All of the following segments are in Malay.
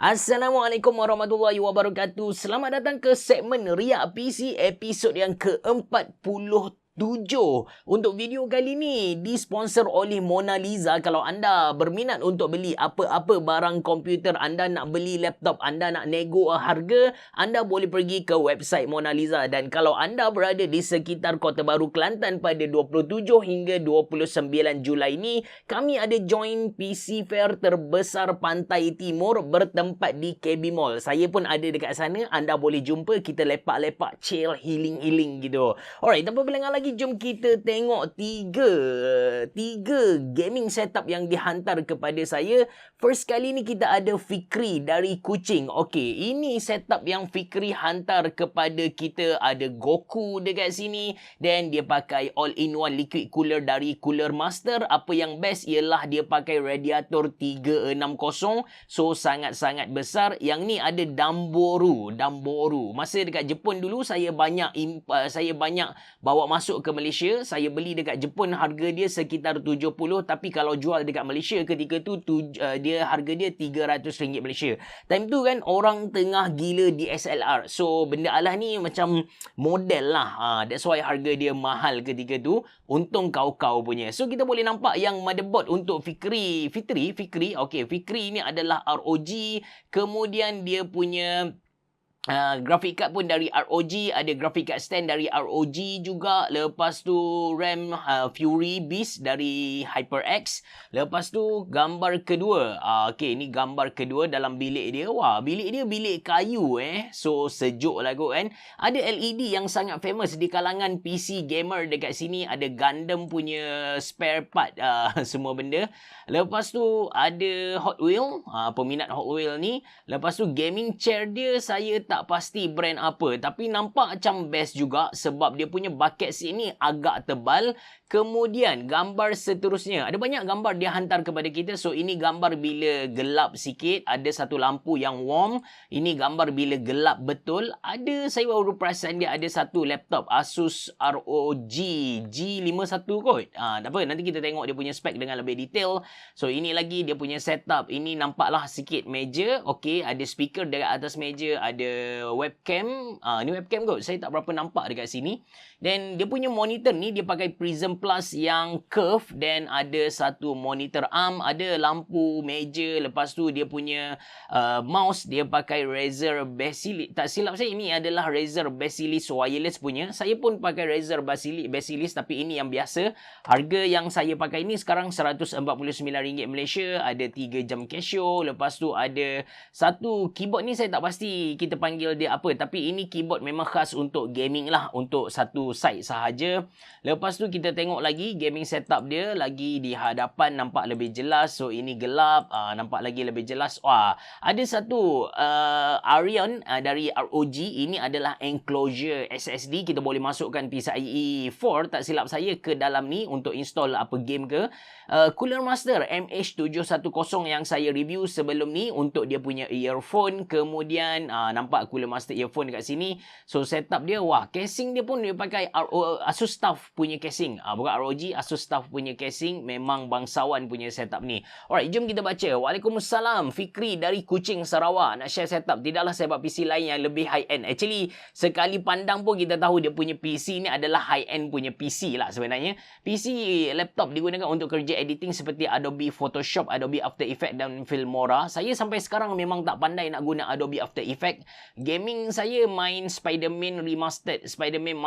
Assalamualaikum warahmatullahi wabarakatuh. Selamat datang ke segmen Riak PC episod yang ke-47. Untuk video kali ni disponsor oleh Mona Lisa. Kalau anda berminat untuk beli apa-apa barang komputer, anda nak beli laptop, anda nak nego harga, anda boleh pergi ke website Mona Lisa. Dan kalau anda berada di sekitar Kota Baru, Kelantan pada 27 hingga 29 Julai ni, kami ada join PC Fair terbesar Pantai Timur bertempat di KB Mall. Saya pun ada dekat sana. Anda boleh jumpa, kita lepak-lepak, chill, healing gitu. Alright, tanpa berlengah lagi, jom kita tengok tiga gaming setup yang dihantar kepada saya. First kali ni kita ada Fikri dari Kuching. Okey, ini setup yang Fikri hantar kepada kita. Ada Goku dekat sini, dan dia pakai all-in-one liquid cooler dari Cooler Master. Apa yang best ialah dia pakai radiator 360, so sangat-sangat besar. Yang ni ada Damboru. Masa dekat Jepun dulu, saya banyak bawa masuk ke Malaysia. Saya beli dekat Jepun, harga dia sekitar 70, tapi kalau jual dekat Malaysia ketika tu harga dia RM300 Malaysia. Time tu kan orang tengah gila DSLR, so benda alah ni macam model lah. That's why harga dia mahal ketika tu. Untung kau punya. So kita boleh nampak yang motherboard untuk Fikri. Okay, Fikri ni adalah ROG. Kemudian dia punya graphic card pun dari ROG, ada graphic card stand dari ROG juga. Lepas tu RAM Fury Beast dari HyperX. Lepas tu gambar kedua. Okay, ni gambar kedua dalam bilik dia. Wah, bilik dia bilik kayu so sejuk lah kot kan. Ada LED yang sangat famous di kalangan PC gamer dekat sini. Ada Gundam punya spare part, semua benda. Lepas tu ada Hot Wheel, peminat Hot Wheel ni. Lepas tu gaming chair dia, saya tak pasti brand apa, tapi nampak macam best juga sebab dia punya bucket seat ni agak tebal. Kemudian gambar seterusnya, ada banyak gambar dia hantar kepada kita. So ini gambar bila gelap sikit, ada satu lampu yang warm. Ini gambar bila gelap betul. Saya baru perasan dia ada satu laptop Asus ROG G51 kot. Tak apa, nanti kita tengok dia punya spek dengan lebih detail. So ini lagi dia punya setup. Ini nampaklah sikit meja. Okay, ada speaker dekat atas meja, ada webcam. Ni webcam kot, saya tak berapa nampak dekat sini. Dan dia punya monitor ni dia pakai Prism Plus yang curve, dan ada satu monitor arm, ada lampu meja. Lepas tu dia punya mouse dia pakai Razer Basilis. Tak silap saya ini adalah Razer Basilis wireless punya. Saya pun pakai Razer Basilis, tapi ini yang biasa. Harga yang saya pakai ni sekarang RM149 Malaysia. Ada 3 jam Casio. Lepas tu ada satu keyboard ni, saya tak pasti kita panggil dia apa, tapi ini keyboard memang khas untuk gaming lah, untuk satu side sahaja. Lepas tu kita tengok lagi gaming setup dia lagi di hadapan, nampak lebih jelas. So ini gelap, nampak lagi lebih jelas. Wah, ada satu Arion dari ROG. Ini adalah enclosure SSD. Kita boleh masukkan PCIe 4 tak silap saya ke dalam ni untuk install apa game ke. Cooler Master MH710 yang saya review sebelum ni untuk dia punya earphone. Kemudian nampak Cooler Master earphone dekat sini. So setup dia, wah, casing dia pun dia pakai Asus TUF punya casing. Bukan ROG, Asus TUF punya casing. Memang bangsawan punya setup ni. Alright, jom kita baca. Waalaikumsalam, Fikri dari Kuching, Sarawak. Nak share setup. Tidaklah saya buat PC lain yang lebih high end. Actually, sekali pandang pun kita tahu dia punya PC ni adalah high end punya PC lah sebenarnya. PC laptop digunakan untuk kerja editing seperti Adobe Photoshop, Adobe After Effects dan Filmora. Saya sampai sekarang memang tak pandai nak guna Adobe After Effects. Gaming saya main Spider-Man Remastered, Spider-Man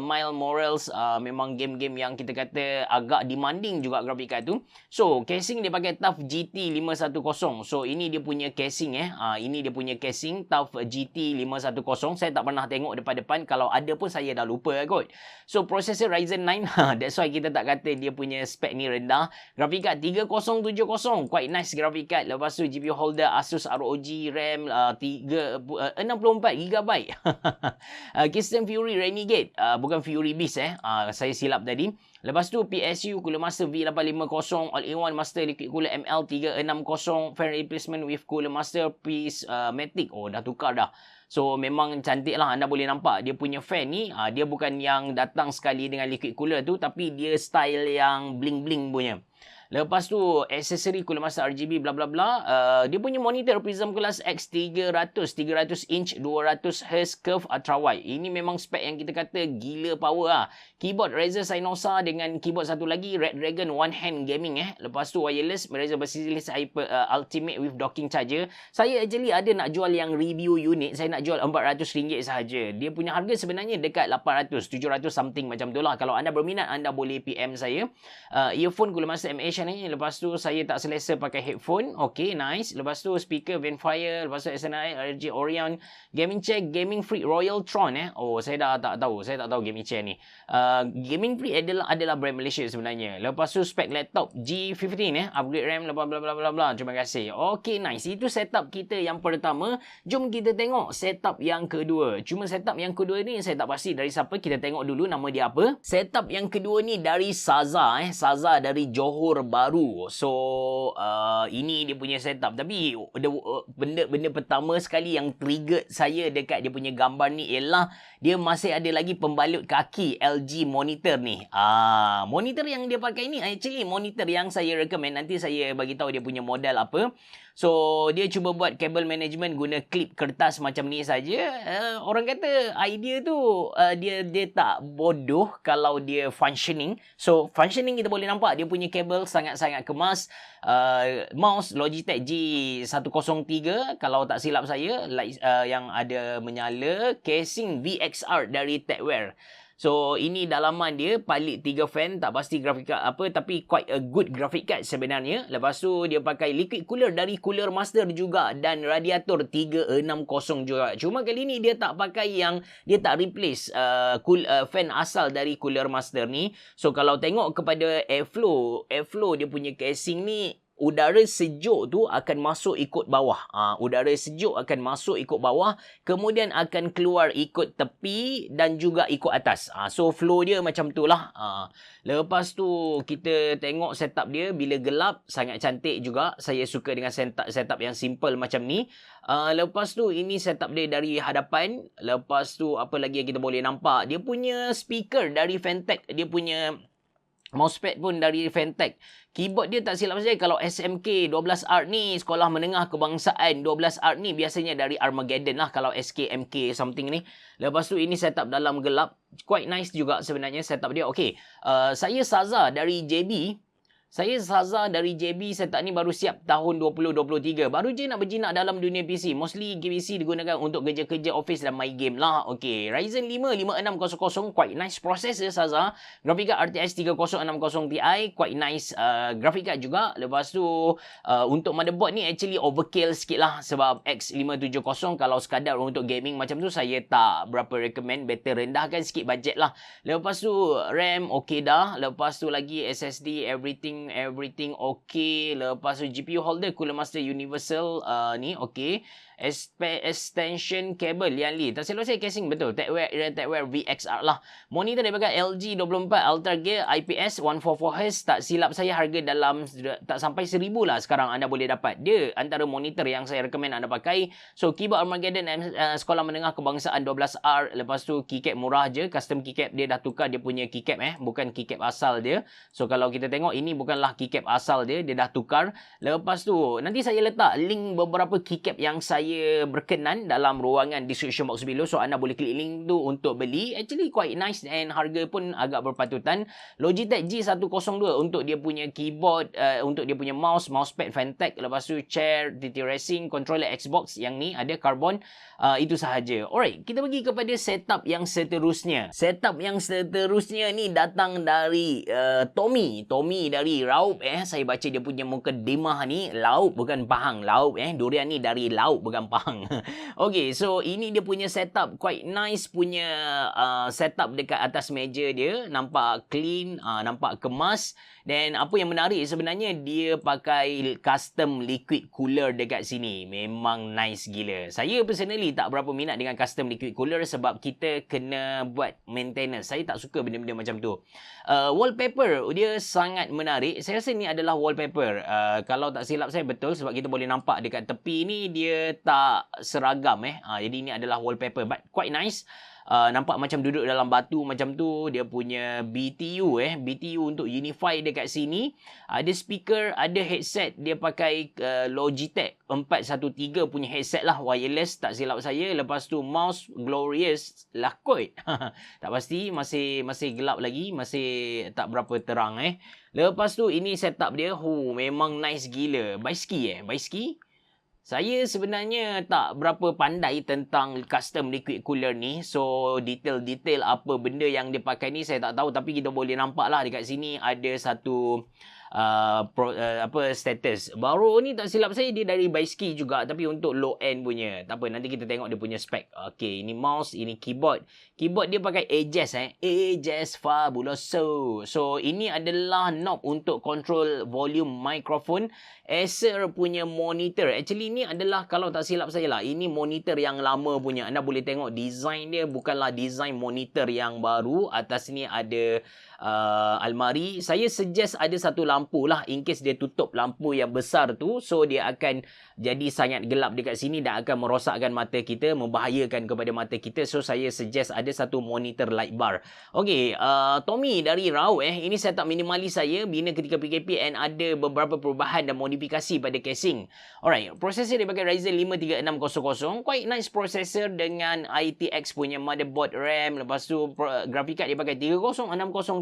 Miles Morales. Memang game-game yang kita kata agak demanding juga grafik card tu. So casing dia pakai TUF GT510. So ini dia punya casing ini dia punya casing TUF GT510. Saya tak pernah tengok depan-depan. Kalau ada pun saya dah lupa kot. So processor Ryzen 9. That's why kita tak kata dia punya spek ni rendah. Graphic card 3070, quite nice graphic card. Lepas tu GPU holder Asus ROG, RAM 64GB. Keystone Fury Renegade, bukan Fury Beast saya silap tadi. Lepas tu PSU Cooler Master V850, All-in-One Master Liquid Cooler ML360, fan replacement with Cooler Master Piece Matic. Oh, dah tukar dah. So memang cantik lah, anda boleh nampak dia punya fan ni, dia bukan yang datang sekali dengan liquid cooler tu, tapi dia style yang bling-bling punya. Lepas tu aksesori Cooler Master RGB bla bla bla. Dia punya monitor Prism Class X300 300 inch 200 Hz curve ultra wide. Ini memang spek yang kita kata gila power lah. Keyboard Razer Synosa dengan keyboard satu lagi Red Dragon one hand gaming Lepas tu wireless Razer Basilisk Hyper Ultimate with docking charger. Saya actually ada nak jual yang review unit. Saya nak jual RM400 sahaja. Dia punya harga sebenarnya dekat 800 700 something macam tu lah. Kalau anda berminat, anda boleh PM saya. Earphone Cooler Master MH ni. Lepas tu saya tak selesa pakai headphone. Okay, nice. Lepas tu speaker Venfire. Lepas tu SNI RG Orion. Gaming chair Gaming Freak Royal Tron Oh, saya dah tak tahu. Saya tak tahu gaming chair ni. Gaming Freak adalah brand Malaysia sebenarnya. Lepas tu spek laptop G15 upgrade RAM bla bla bla bla bla. Terima kasih. Okay, nice. Itu setup kita yang pertama. Jom kita tengok setup yang kedua. Cuma setup yang kedua ni saya tak pasti dari siapa. Kita tengok dulu nama dia apa. Setup yang kedua ni dari Saza Saza dari Johor Bahru. So ini dia punya setup. Tapi benda pertama sekali yang trigger saya dekat dia punya gambar ni ialah dia masih ada lagi pembalut kaki LG monitor ni. Monitor yang dia pakai ni actually monitor yang saya recommend. Nanti saya bagi tahu dia punya model apa. So dia cuba buat kabel management guna klip kertas macam ni saja. Orang kata idea tu dia tak bodoh kalau dia functioning. So functioning kita boleh nampak dia punya kabel sangat-sangat kemas. Mouse Logitech G103 kalau tak silap saya, yang ada menyala. Casing VXR dari Techwear. So, ini dalaman dia, palit 3 fan, tak pasti grafik card apa, tapi quite a good graphic card sebenarnya. Lepas tu, dia pakai liquid cooler dari Cooler Master juga dan radiator 360 juga. Cuma kali ni dia tak pakai dia tak replace fan asal dari Cooler Master ni. So, kalau tengok kepada airflow dia punya casing ni, udara sejuk tu akan masuk ikut bawah. Udara sejuk akan masuk ikut bawah, kemudian akan keluar ikut tepi dan juga ikut atas. So flow dia macam tu lah. Lepas tu kita tengok setup dia bila gelap sangat cantik juga. Saya suka dengan setup yang simple macam ni. Lepas tu ini setup dia dari hadapan. Lepas tu apa lagi yang kita boleh nampak? Dia punya speaker dari Fantech. Dia punya mousepad pun dari Fantech. Keyboard dia tak silap saya kalau SMK 12R ni sekolah menengah kebangsaan 12R ni biasanya dari Armageddon lah kalau SKMK something ni. Lepas tu ini setup dalam gelap. Quite nice juga sebenarnya setup dia. Okay. Saya Saza dari JB. Setup ni baru siap tahun 2023. Baru je nak berjinak dalam dunia PC. Mostly PC digunakan untuk kerja-kerja office dan main game lah. Okay. Ryzen 5 5600. Quite nice processor Saza. Grafik card RTX 3060 Ti. Quite nice grafik card juga. Lepas tu untuk motherboard ni actually overkill sikit lah. Sebab X570 kalau sekadar untuk gaming macam tu saya tak berapa recommend. Better rendahkan sikit budget lah. Lepas tu RAM okay dah. Lepas tu lagi SSD everything okay. Lepas tu GPU holder Cooler Master Universal ni okay. Extension cable yang tak silap saya casing betul. Techwear VXR lah. Monitor daripada LG 24 Ultra Gear IPS 144Hz. Tak silap saya harga dalam tak sampai 1000 lah sekarang anda boleh dapat. Dia antara monitor yang saya recommend anda pakai. So keyboard Armageddon sekolah menengah kebangsaan 12R. Lepas tu keycap murah je. Custom keycap dia dah tukar dia punya keycap bukan keycap asal dia. So kalau kita tengok ini bukanlah keycap asal dia dah tukar. Lepas tu nanti saya letak link beberapa keycap yang saya berkenan dalam ruangan description box below. So anda boleh klik link tu untuk beli. Actually quite nice and harga pun agak berpatutan. Logitech G102 untuk dia punya keyboard, untuk dia punya mousepad Fantech. Lepas tu chair TT Racing, controller Xbox yang ni ada carbon. Itu sahaja. Alright, kita pergi kepada setup yang seterusnya. Setup yang seterusnya ni datang dari Tommy dari Laut. Saya baca dia punya muka demah ni Laut bukan Pahang. Laut durian ni dari Laut bukan Pahang. Okay, so ini dia punya setup. Quite nice punya setup dekat atas meja dia. Nampak clean, nampak kemas. Dan apa yang menarik sebenarnya dia pakai custom liquid cooler dekat sini. Memang nice gila. Saya personally tak berapa minat dengan custom liquid cooler sebab kita kena buat maintenance. Saya tak suka benda-benda macam tu. Wallpaper dia sangat menarik. Saya rasa ni adalah wallpaper. Kalau tak silap saya betul sebab kita boleh nampak dekat tepi ni dia tak seragam. Jadi ini adalah wallpaper but quite nice. nampak macam duduk dalam batu macam tu. Dia punya BTU BTU untuk unify dekat sini. Ada speaker, ada headset. Dia pakai Logitech 413 punya headset lah, wireless tak silap saya. Lepas tu mouse Glorious lah kot. Tak pasti, masih gelap lagi, masih tak berapa terang Lepas tu ini setup dia. Memang nice gila. Baiski. Saya sebenarnya tak berapa pandai tentang custom liquid cooler ni. So, detail-detail apa benda yang dia pakai ni saya tak tahu. Tapi kita boleh nampak lah dekat sini ada satu status. Baru ni tak silap saya dia dari Baiski juga. Tapi untuk low end punya. Tak apa, nanti kita tengok dia punya spek. Okay, ini mouse, ini keyboard. Keyboard dia pakai Aegis Aegis Fabuloso. So, ini adalah knob untuk control volume microphone. Acer punya monitor. Actually ni adalah, kalau tak silap saya lah, ini monitor yang lama punya. Anda boleh tengok design dia bukanlah design monitor yang baru. Atas ni ada almari. Saya suggest ada satu lampu lah, in case dia tutup lampu yang besar tu, so dia akan jadi sangat gelap dekat sini dan akan merosakkan mata kita, membahayakan kepada mata kita. So saya suggest ada satu monitor light bar. Okay, Tommy dari Rau ini setup minimalis saya bina ketika PKP and ada beberapa perubahan dan modifikasi pada casing. Alright, prosesor dia pakai Ryzen 5 3600, quite nice processor dengan ITX punya motherboard RAM. Lepas tu graphic card dia pakai 3060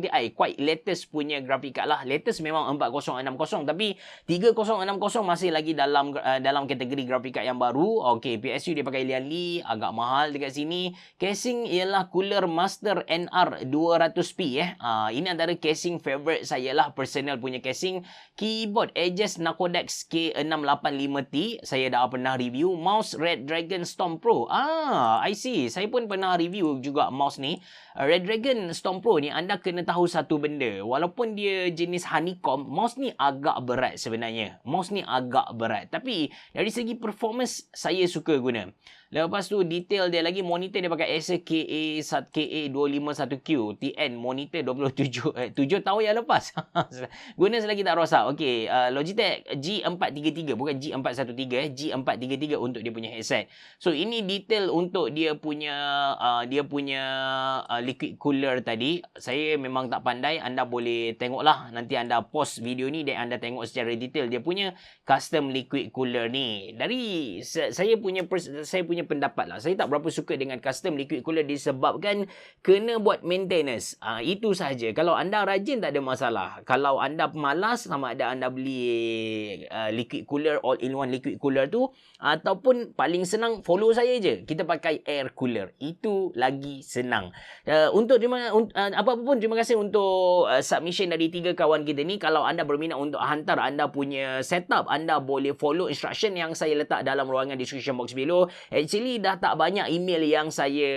Ti, quite latest punya graphic card lah. Latest memang 4060, tapi 3060 masih lagi dalam kategori graphic card yang baru. Okay, PSU dia pakai Lian Li, agak mahal dekat sini. Casing ialah Cooler Master NR 200p ini antara casing favorite saya lah, personal punya casing. Keyboard Aegis Nacodex K685T, saya dah pernah review. Mouse Red Dragon Storm Pro. I see, saya pun pernah review juga mouse ni. Red Dragon Storm Pro ni, anda kena tahu satu benda. Walaupun dia jenis honeycomb, mouse ni agak berat sebenarnya. Mouse ni agak berat. Tapi dari segi performance, saya suka guna. Lepas tu detail dia lagi, monitor dia pakai Acer KA251Q TN monitor 7 tahun yang lepas. Guna selagi tak rosak. Okey, Logitech G433, bukan G413 G433 untuk dia punya headset. So ini detail untuk dia punya liquid cooler tadi. Saya memang tak pandai, anda boleh tengoklah, nanti anda pause video ni dan anda tengok secara detail dia punya custom liquid cooler ni. Dari saya punya pendapat lah, saya tak berapa suka dengan custom liquid cooler disebabkan kena buat maintenance. Itu sahaja. Kalau anda rajin tak ada masalah. Kalau anda malas, sama ada anda beli liquid cooler, all-in-one liquid cooler tu, ataupun paling senang follow saya je, kita pakai air cooler. Itu lagi senang. Apa-apa pun, terima kasih untuk submission dari 3 kawan kita ni. Kalau anda berminat untuk hantar anda punya setup, anda boleh follow instruction yang saya letak dalam ruangan description box below. Actually dah tak banyak email yang saya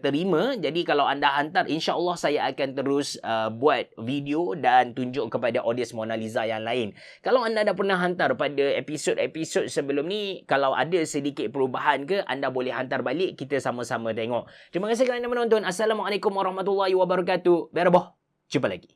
terima. Jadi kalau anda hantar, insya-Allah saya akan terus buat video dan tunjuk kepada audience Mona Lisa yang lain. Kalau anda dah pernah hantar pada episod-episod sebelum ni, kalau ada sedikit perubahan ke, anda boleh hantar balik, kita sama-sama tengok. Terima kasih kerana menonton. Assalamualaikum warahmatullahi wabarakatuh. Beraboh. Jumpa lagi.